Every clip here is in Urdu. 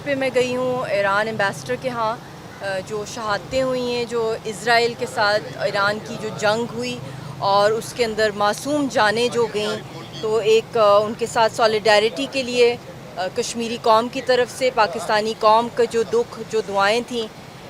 پہ میں گئی ہوں ایران ایمبیسڈر کے ہاں جو شہادتیں ہوئی ہیں جو اسرائیل کے ساتھ ایران کی جو جنگ ہوئی اور اس کے اندر معصوم جانیں جو گئیں، تو ایک ان کے ساتھ سالیڈیرٹی کے لیے کشمیری قوم کی طرف سے پاکستانی قوم کا جو دکھ جو دعائیں تھیں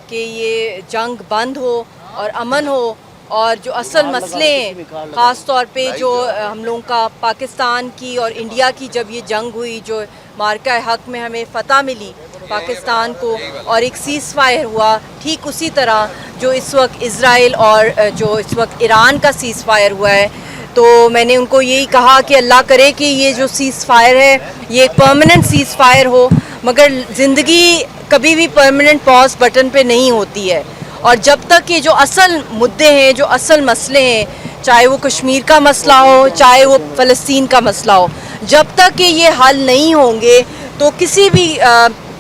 کہ یہ جنگ بند ہو اور امن ہو، اور جو اصل مسئلے ہیں خاص طور پہ جو ہم لوگوں کا پاکستان کی اور انڈیا کی جب یہ جنگ ہوئی، جو مارکہ حق میں ہمیں فتح ملی پاکستان کو اور ایک سیز فائر ہوا، ٹھیک اسی طرح جو اس وقت اسرائیل اور جو اس وقت ایران کا سیز فائر ہوا ہے، تو میں نے ان کو یہی کہا کہ اللہ کرے کہ یہ جو سیز فائر ہے یہ ایک پرماننٹ سیز فائر ہو، مگر زندگی کبھی بھی پرماننٹ پاز بٹن پہ نہیں ہوتی ہے، اور جب تک یہ جو اصل مدعے ہیں جو اصل مسئلے ہیں، چاہے وہ کشمیر کا مسئلہ ہو چاہے وہ فلسطین کا مسئلہ ہو، جب تک کہ یہ حل نہیں ہوں گے تو کسی بھی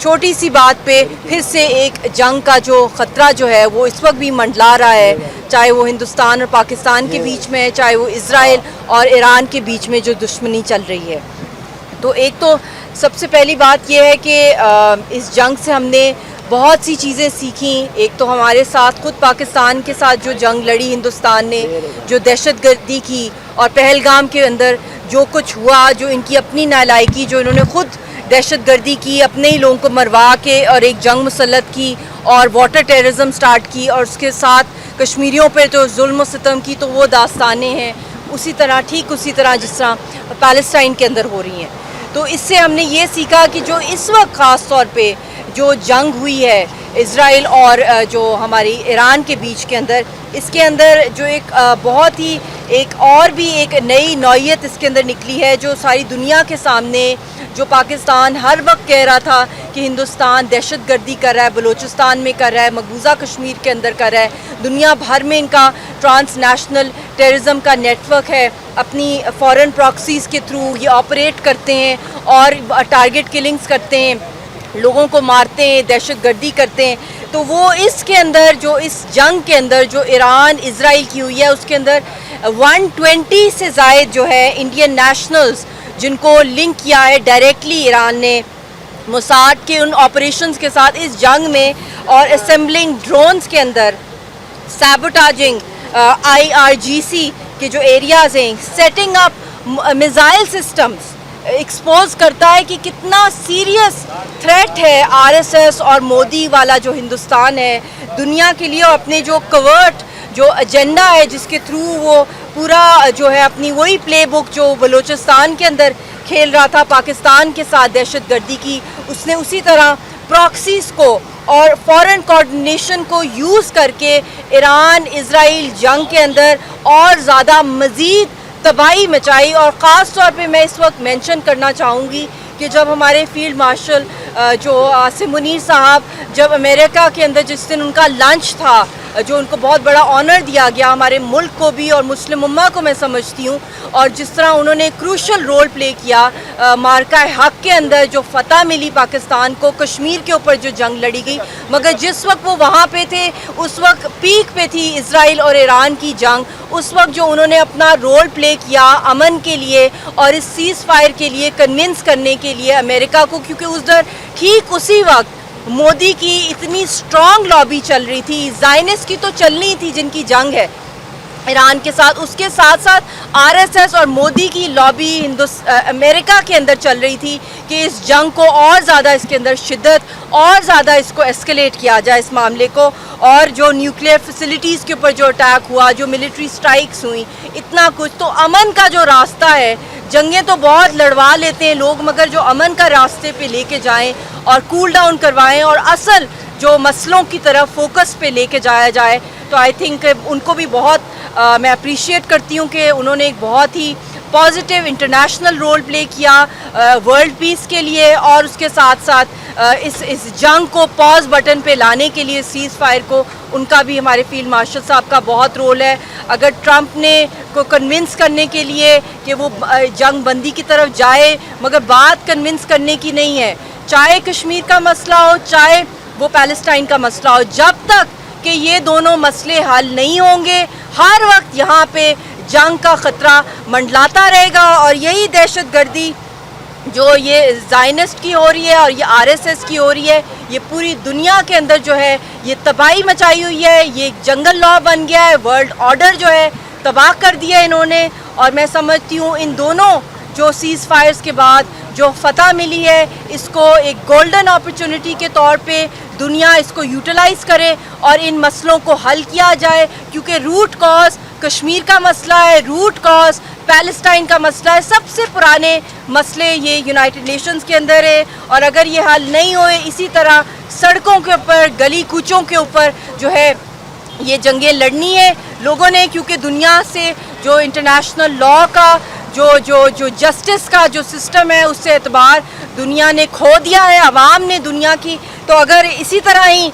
چھوٹی سی بات پہ پھر سے ایک جنگ کا جو خطرہ جو ہے وہ اس وقت بھی منڈلا رہا ہے، چاہے وہ ہندوستان اور پاکستان کے بیچ میں ہے، چاہے وہ اسرائیل اور ایران کے بیچ میں جو دشمنی چل رہی ہے۔ تو ایک تو سب سے پہلی بات یہ ہے کہ اس جنگ سے ہم نے بہت سی چیزیں سیکھیں۔ ایک تو ہمارے ساتھ خود پاکستان کے ساتھ جو جنگ لڑی ہندوستان نے، جو دہشت گردی کی اور پہلگام کے اندر جو کچھ ہوا، جو ان کی اپنی نالائقی، جو انہوں نے خود دہشت گردی کی، اپنے ہی لوگوں کو مروا کے اور ایک جنگ مسلط کی اور واٹر ٹیررزم سٹارٹ کی، اور اس کے ساتھ کشمیریوں پہ جو ظلم و ستم کی، تو وہ داستانیں ہیں اسی طرح، ٹھیک اسی طرح جس طرح پیلسٹائن کے اندر ہو رہی ہیں۔ تو اس سے ہم نے یہ سیکھا کہ جو اس وقت خاص طور پہ جو جنگ ہوئی ہے اسرائیل اور جو ہماری ایران کے بیچ کے اندر، اس کے اندر جو ایک بہت ہی ایک اور بھی ایک نئی نوعیت اس کے اندر نکلی ہے، جو ساری دنیا کے سامنے، جو پاکستان ہر وقت کہہ رہا تھا کہ ہندوستان دہشت گردی کر رہا ہے، بلوچستان میں کر رہا ہے، مقبوضہ کشمیر کے اندر کر رہا ہے، دنیا بھر میں ان کا ٹرانس نیشنل ٹیررزم کا نیٹ ورک ہے، اپنی فورن پراکسیز کے تھرو یہ آپریٹ کرتے ہیں اور ٹارگٹ کلنگز کرتے ہیں، لوگوں کو مارتے ہیں، دہشت گردی کرتے ہیں۔ تو وہ اس کے اندر جو اس جنگ کے اندر جو ایران اسرائیل کی ہوئی ہے، اس کے اندر 120 سے زائد جو ہے انڈین نیشنلز جن کو لنک کیا ہے ڈائریکٹلی ایران نے موساد کے ان آپریشنز کے ساتھ اس جنگ میں، اور اسمبلنگ ڈرونز کے اندر، سیبوٹاجنگ IRGC کے جو ایریاز ہیں، setting up missile systems, expose کرتا ہے کہ کتنا سیریس تھریٹ ہے RSS اور مودی والا جو ہندوستان ہے دنیا کے لیے، اور اپنے جو کوورٹ جو ایجنڈا ہے جس کے تھرو وہ پورا جو ہے اپنی وہی پلے بک جو بلوچستان کے اندر کھیل رہا تھا پاکستان کے ساتھ دہشت گردی کی، اس نے اسی طرح پراکسیز کو اور فورن کوارڈینیشن کو یوز کر کے ایران اسرائیل جنگ کے اندر اور زیادہ مزید تباہی مچائی۔ اور خاص طور پہ میں اس وقت مینشن کرنا چاہوں گی کہ جب ہمارے فیلڈ مارشل جو عاصم منیر صاحب جب امریکہ کے اندر جس دن ان کا لنچ تھا، جو ان کو بہت بڑا آنر دیا گیا ہمارے ملک کو بھی اور مسلم امہ کو، میں سمجھتی ہوں، اور جس طرح انہوں نے کروشل رول پلے کیا مارکہ حق کے اندر، جو فتح ملی پاکستان کو، کشمیر کے اوپر جو جنگ لڑی گئی، مگر جس وقت وہ وہاں پہ تھے اس وقت پیک پہ تھی اسرائیل اور ایران کی جنگ، اس وقت جو انہوں نے اپنا رول پلے کیا امن کے لیے اور اس سیز فائر کے لیے کنونس کرنے کے لیے امریکہ کو، کیونکہ ادھر ٹھیک اسی وقت مودی کی اتنی سٹرانگ لابی چل رہی تھی، زائنسٹ کی تو چلنی تھی جن کی جنگ ہے ایران کے ساتھ، اس کے ساتھ ساتھ RSS اور مودی کی لابی امریکہ کے اندر چل رہی تھی کہ اس جنگ کو اور زیادہ اس کے اندر شدت اور زیادہ اس کو ایسکیلیٹ کیا جائے اس معاملے کو، اور جو نیوکلیئر فیسلٹیز کے اوپر جو اٹیک ہوا، جو ملٹری سٹرائکس ہوئیں، اتنا کچھ۔ تو امن کا جو راستہ ہے، جنگیں تو بہت لڑوا لیتے ہیں لوگ، مگر جو امن کا راستے پہ لے کے جائیں اور کول ڈاؤن کروائیں اور اصل جو مسئلوں کی طرف فوکس پہ لے کے جایا جائے، تو آئی تھنک ان کو بھی بہت میں اپریشیٹ کرتی ہوں کہ انہوں نے ایک بہت ہی پازیٹیو انٹرنیشنل رول پلے کیا ورلڈ پیس کے لیے، اور اس کے ساتھ ساتھ اس جنگ کو پاز بٹن پہ لانے کے لیے سیز فائر کو، ان کا بھی ہمارے فیلڈ مارشل صاحب کا بہت رول ہے۔ اگر ٹرمپ نے کو کنونس کرنے کے لیے کہ وہ جنگ بندی کی طرف جائے، مگر بات کنونس کرنے کی نہیں ہے، چاہے کشمیر کا مسئلہ ہو چاہے وہ پیلسٹائن کا مسئلہ ہو، جب تک کہ یہ دونوں مسئلے حل نہیں ہوں گے ہر وقت یہاں پہ جنگ کا خطرہ منڈلاتا رہے گا، اور یہی دہشت گردی جو یہ زائنسٹ کی ہو رہی ہے اور یہ RSS کی ہو رہی ہے، یہ پوری دنیا کے اندر جو ہے یہ تباہی مچائی ہوئی ہے. یہ ایک جنگل لا بن گیا ہے، ورلڈ آرڈر جو ہے تباہ کر دیا ہے انہوں نے. اور میں سمجھتی ہوں ان دونوں جو سیز فائرز کے بعد جو فتح ملی ہے، اس کو ایک گولڈن اپرچونٹی کے طور پہ دنیا اس کو یوٹیلائز کرے اور ان مسئلوں کو حل کیا جائے، کیونکہ روٹ کاز کشمیر کا مسئلہ ہے، روٹ کاز پیلسٹائن کا مسئلہ ہے. سب سے پرانے مسئلے یہ یونائٹڈ نیشنز کے اندر ہے، اور اگر یہ حل نہیں ہوئے اسی طرح سڑکوں کے اوپر، گلی کوچوں کے اوپر جو ہے یہ جنگیں لڑنی ہے لوگوں نے، کیونکہ دنیا سے جو انٹرنیشنل لا کا جو جسٹس کا جو سسٹم ہے اس سے اعتبار دنیا نے کھو دیا ہے، عوام نے دنیا کی. تو اگر اسی طرح ہی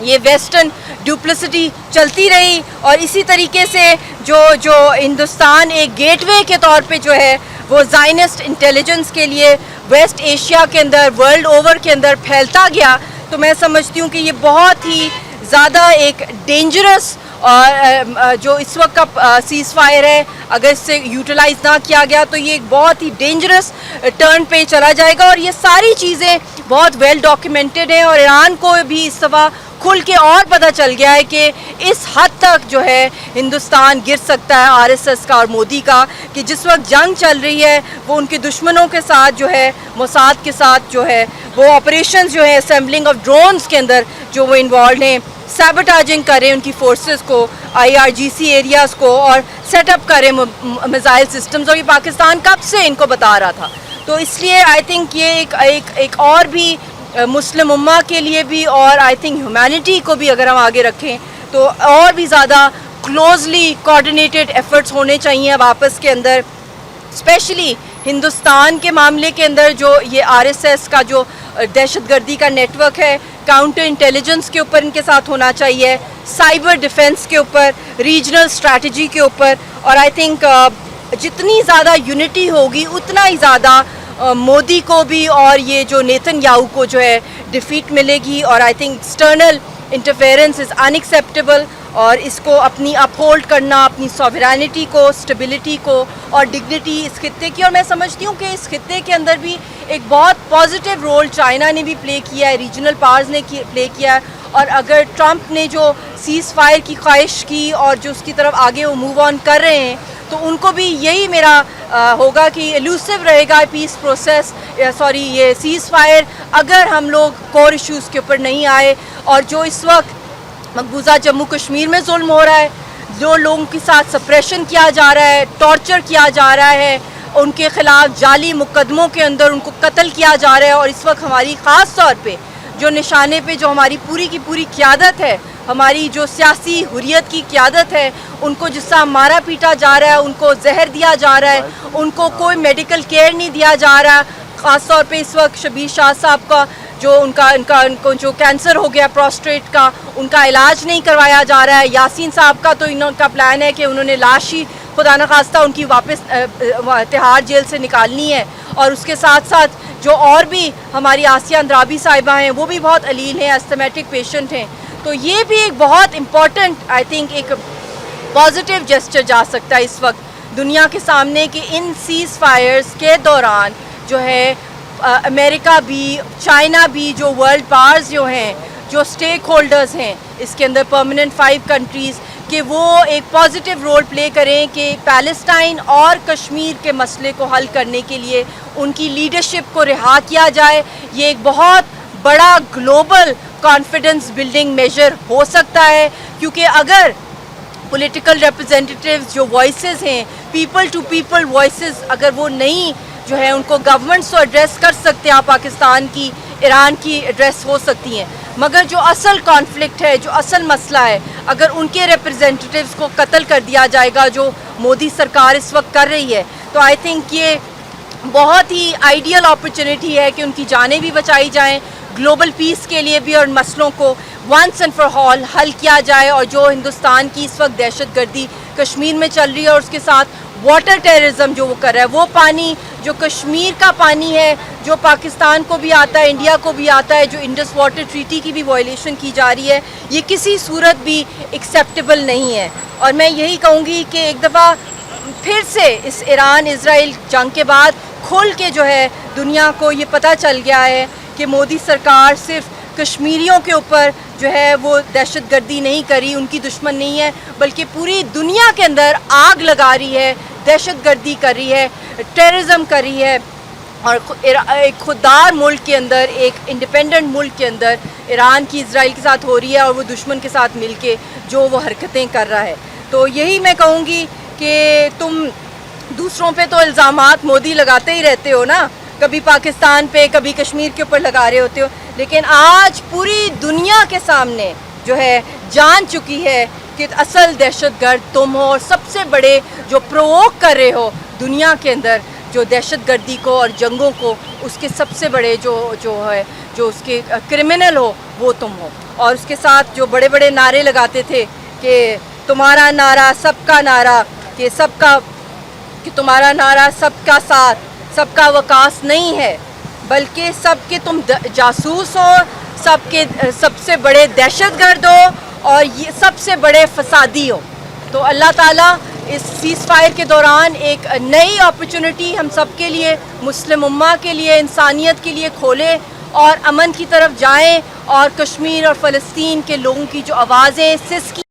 یہ ویسٹرن ڈپلسٹی چلتی رہی اور اسی طریقے سے جو ہندوستان ایک گیٹ وے کے طور پہ جو ہے وہ زائنسٹ انٹیلیجنس کے لیے ویسٹ ایشیا کے اندر، ورلڈ اوور کے اندر پھیلتا گیا، تو میں سمجھتی ہوں کہ یہ بہت ہی زیادہ ایک ڈینجرس اور جو اس وقت کا سیز فائر ہے، اگر اس سے یوٹیلائز نہ کیا گیا تو یہ ایک بہت ہی ڈینجرس ٹرن پہ چلا جائے گا. اور یہ ساری چیزیں بہت ویل ڈاکیومنٹڈ ہیں، اور ایران کو بھی اس دفعہ کھل کے اور پتہ چل گیا ہے کہ اس حد تک جو ہے ہندوستان گر سکتا ہے RSS کا اور مودی کا، کہ جس وقت جنگ چل رہی ہے وہ ان کے دشمنوں کے ساتھ جو ہے موساد کے ساتھ جو ہے وہ آپریشنز جو ہے اسمبلنگ آف ڈرونز کے اندر جو وہ انوالوڈ ہیں، سیبوٹاجنگ کریں ان کی فورسز کو، IRGC ایریاز کو، اور سیٹ اپ کریں میزائل سسٹمز. اور یہ پاکستان کب سے ان کو بتا رہا تھا. تو اس لیے آئی تھنک یہ ایک اور بھی مسلم امہ کے لیے بھی، اور آئی تھنک ہیومینٹی کو بھی اگر ہم آگے رکھیں تو اور بھی زیادہ کلوزلی کوآرڈینیٹڈ ایفرٹس ہونے چاہیے اب آپس کے اندر، اسپیشلی ہندوستان کے معاملے کے اندر جو یہ RSS کا جو دہشت گردی کا نیٹ ورک ہے، کاؤنٹر انٹیلیجنس کے اوپر ان کے ساتھ ہونا چاہیے، سائبر ڈیفنس کے اوپر، ریجنل اسٹریٹجی کے اوپر. اور آئی تھنک جتنی زیادہ یونٹی ہوگی اتنا ہی زیادہ مودی کو بھی اور یہ جو نیتن یاہو کو جو ہے ڈیفیٹ ملے گی. اور I think external interference is in acceptable, اور اس کو اپنی اپ ہولڈ کرنا، اپنی سوورینٹی کو، اسٹیبلٹی کو اور ڈگنیٹی اس خطے کی. اور میں سمجھتی ہوں کہ اس خطے کے اندر بھی ایک بہت پازیٹیو رول چائنا نے بھی پلے کیا ہے، ریجنل پاورز نے پلے کیا ہے. اور اگر ٹرمپ نے جو سیز فائر کی خواہش کی اور جو اس کی طرف آگے وہ موو آن کر رہے ہیں، تو ان کو بھی یہی میرا ہوگا کہ ایلوسیو رہے گا پیس پروسیس، یہ سیز فائر، اگر ہم لوگ کور ایشوز کے اوپر نہیں آئے. اور جو اس وقت مقبوضہ جموں کشمیر میں ظلم ہو رہا ہے، جو لوگوں کے ساتھ سپریشن کیا جا رہا ہے، ٹارچر کیا جا رہا ہے، ان کے خلاف جعلی مقدموں کے اندر ان کو قتل کیا جا رہا ہے، اور اس وقت ہماری خاص طور پہ جو نشانے پہ جو ہماری پوری کی پوری قیادت ہے، ہماری جو سیاسی حریت کی قیادت ہے، ان کو جس طرح مارا پیٹا جا رہا ہے، ان کو زہر دیا جا رہا ہے، ان کو کوئی میڈیکل کیئر نہیں دیا جا رہا. خاص طور پہ اس وقت شبیر شاہ صاحب کا جو ان کو جو کینسر ہو گیا پروسٹیٹ کا، ان کا علاج نہیں کروایا جا رہا ہے. یاسین صاحب کا تو ان کا پلان ہے کہ انہوں نے لاش ہی خدا نخواستہ ان کی واپس تہاڑ جیل سے نکالنی ہے. اور اس کے ساتھ ساتھ جو اور بھی ہماری آسیہ اندرابی صاحبہ ہیں وہ بھی بہت علیل ہیں، استھمیٹک پیشنٹ ہیں. تو یہ بھی ایک بہت امپورٹنٹ آئی تھنک ایک پازیٹیو جسچر جا سکتا ہے اس وقت دنیا کے سامنے، کہ ان سیز فائرز کے دوران جو ہے امریکہ بھی، چائنا بھی، جو ورلڈ پاورز جو ہیں، جو اسٹیک ہولڈرز ہیں اس کے اندر پرماننٹ 5 کنٹریز، کہ وہ ایک پازیٹیو رول پلے کریں کہ پیلسٹائن اور کشمیر کے مسئلے کو حل کرنے کے لیے ان کی لیڈرشپ کو رہا کیا جائے. یہ ایک بہت بڑا گلوبل کانفیڈنس بلڈنگ میجر ہو سکتا ہے، کیونکہ اگر پولیٹیکل ریپرزینٹیٹیوز جو وائسز ہیں، پیپل ٹو پیپل وائسز، اگر وہ نہیں جو ہے ان کو گورنمنٹس کو ایڈریس کر سکتے ہیں، پاکستان کی، ایران کی ایڈریس ہو سکتی ہیں، مگر جو اصل کانفلکٹ ہے، جو اصل مسئلہ ہے، اگر ان کے ریپرزینٹیٹیوز کو قتل کر دیا جائے گا جو مودی سرکار اس وقت کر رہی ہے، تو آئی تھنک یہ بہت ہی آئیڈیل اپرچونٹی ہے کہ ان کی جانیں بھی بچائی جائیں، گلوبل پیس کے لیے بھی، اور مسئلوں کو ونس اینڈ فار آل حل کیا جائے. اور جو ہندوستان کی اس وقت دہشت گردی کشمیر میں چل رہی ہے، اور اس کے ساتھ واٹر ٹیررزم جو وہ کر رہا ہے، وہ پانی جو کشمیر کا پانی ہے، جو پاکستان کو بھی آتا ہے، انڈیا کو بھی آتا ہے، جو انڈس واٹر ٹریٹی کی بھی وائلیشن کی جا رہی ہے، یہ کسی صورت بھی ایکسیپٹیبل نہیں ہے. اور میں یہی کہوں گی کہ ایک دفعہ پھر سے اس ایران اسرائیل جنگ کے بعد کھول کے جو ہے دنیا کو یہ پتہ چل گیا ہے کہ مودی سرکار صرف کشمیریوں کے اوپر جو ہے وہ دہشت گردی نہیں کری، ان کی دشمن نہیں ہے، بلکہ پوری دنیا کے اندر آگ لگا رہی ہے، دہشت گردی کر رہی ہے، ٹیررزم کر رہی ہے، اور ایک خوددار ملک کے اندر، ایک انڈیپینڈنٹ ملک کے اندر ایران کی اسرائیل کے ساتھ ہو رہی ہے، اور وہ دشمن کے ساتھ مل کے جو وہ حرکتیں کر رہا ہے۔ تو یہی میں کہوں گی کہ تم دوسروں پہ تو الزامات مودی لگاتے ہی رہتے ہو نا، کبھی پاکستان پہ، کبھی کشمیر کے اوپر لگا رہے ہوتے ہو، لیکن آج پوری دنیا کے سامنے جو ہے جان چکی ہے کہ اصل دہشت گرد تم ہو، اور سب سے بڑے جو پرووک کر رہے ہو دنیا کے اندر جو دہشت گردی کو اور جنگوں کو، اس کے سب سے بڑے جو اس کے کرمنل ہو وہ تم ہو۔ اور اس کے ساتھ جو بڑے بڑے نعرے لگاتے تھے کہ تمہارا نعرہ سب کا نعرہ، کہ تمہارا نعرہ سب کا ساتھ، سب کا وکاس نہیں ہے، بلکہ سب کے تم جاسوس ہو، سب سے بڑے دہشت گرد ہو، اور یہ سب سے بڑے فسادی ہو۔ تو اللہ تعالیٰ اس سیز فائر کے دوران ایک نئی اپرچونٹی ہم سب کے لیے، مسلم امہ کے لیے، انسانیت کے لیے کھولے، اور امن کی طرف جائیں، اور کشمیر اور فلسطین کے لوگوں کی جو آوازیں سسکی